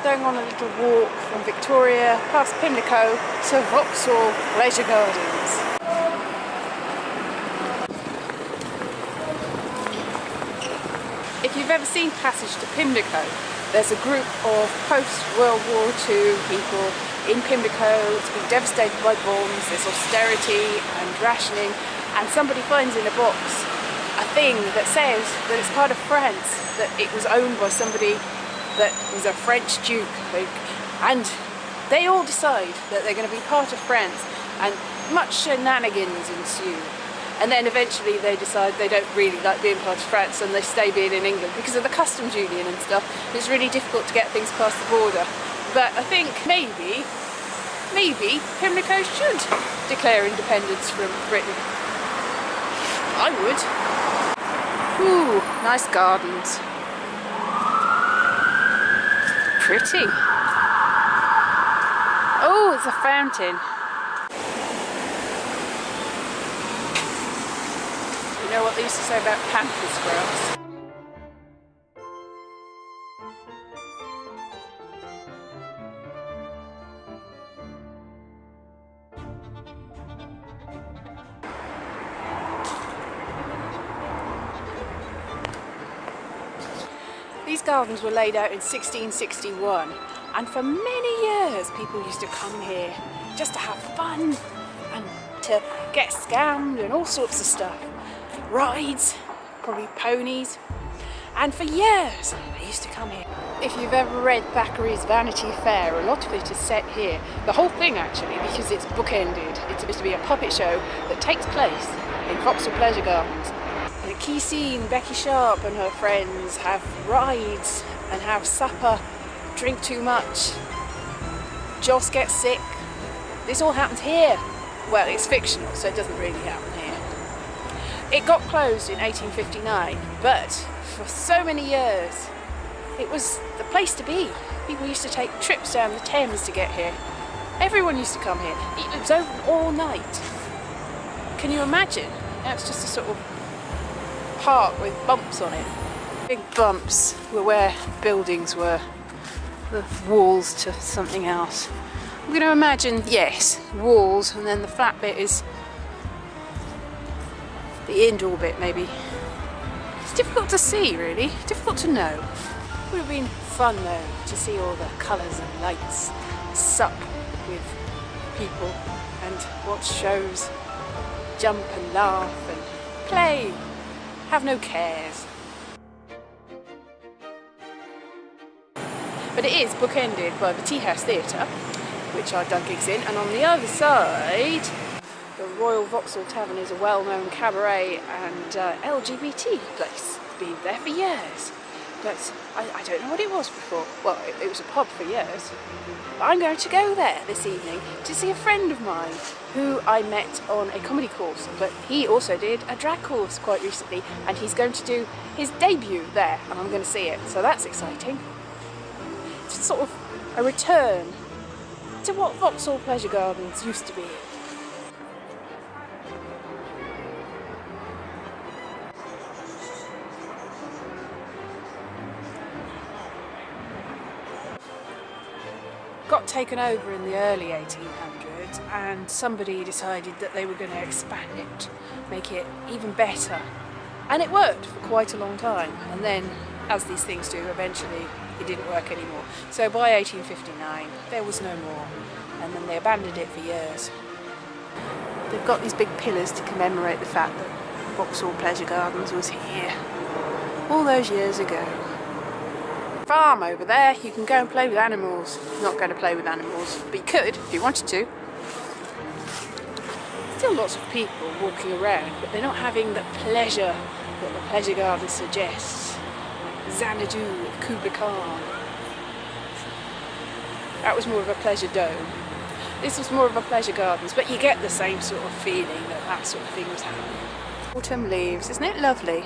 going on a little walk from Victoria past Pimlico to Vauxhall Pleasure Gardens. If you've ever seen Passage to Pimlico, there's a group of post-World War II people in Pimlico. It's been devastated by bombs, there's austerity and rationing, and somebody finds in a box a thing that says that it's part of France, that it was owned by somebody that was a French duke, and they all decide that they're going to be part of France, and much shenanigans ensue. And then eventually they decide they don't really like being part of France and they stay being in England because of the customs union and stuff. It's really difficult to get things past the border. But I think maybe Pimlico should declare independence from Britain. I would. Ooh, nice gardens. Pretty. Oh, it's a fountain. You know what they used to say about pampas grass? These gardens were laid out in 1661, and for many years people used to come here just to have fun and to get scammed and all sorts of stuff. Rides, probably ponies, and for years they used to come here. If you've ever read Thackeray's Vanity Fair, a lot of it is set here. The whole thing actually, because it's bookended. It's supposed to be a puppet show that takes place in Vauxhall Pleasure Gardens. In a key scene, Becky Sharp and her friends have rides and have supper, drink too much, Joss gets sick. This all happens here. Well, it's fictional, so it doesn't really happen here. It got closed in 1859, but for so many years it was the place to be. People used to take trips down the Thames to get here. Everyone used to come here. It was open all night. Can you imagine? Now it's just a sort of park with bumps on it. Big bumps were where buildings were, the walls to something else. I'm going to imagine, yes, walls, and then the flat bit is the indoor bit, maybe. It's difficult to see, really, difficult to know. It would have been fun though to see all the colours and lights, sup with people and watch shows, jump and laugh and play, have no cares. But it is bookended by the Tea House Theatre, which I've done gigs in, and on the other side the Royal Vauxhall Tavern is a well-known cabaret and LGBT place. It's been there for years, but I don't know what it was before. Well, it was a pub for years. But I'm going to go there this evening to see a friend of mine who I met on a comedy course, but he also did a drag course quite recently, and he's going to do his debut there, and I'm going to see it, so that's exciting. It's sort of a return to what Vauxhall Pleasure Gardens used to be. Got taken over in the early 1800s, and somebody decided that they were going to expand it, make it even better, and it worked for quite a long time. And then, as these things do, eventually it didn't work anymore. So by 1859 there was no more, and then they abandoned it for years. They've got these big pillars to commemorate the fact that Vauxhall Pleasure Gardens was here all those years ago. Farm over there, you can go and play with animals. Not going to play with animals, but you could if you wanted to. Still lots of people walking around, but they're not having the pleasure that the Pleasure Garden suggests. Xanadu with Kubla Khan. That was more of a pleasure dome. This was more of a Pleasure Gardens, but you get the same sort of feeling that that sort of thing was happening. Autumn leaves, isn't it lovely?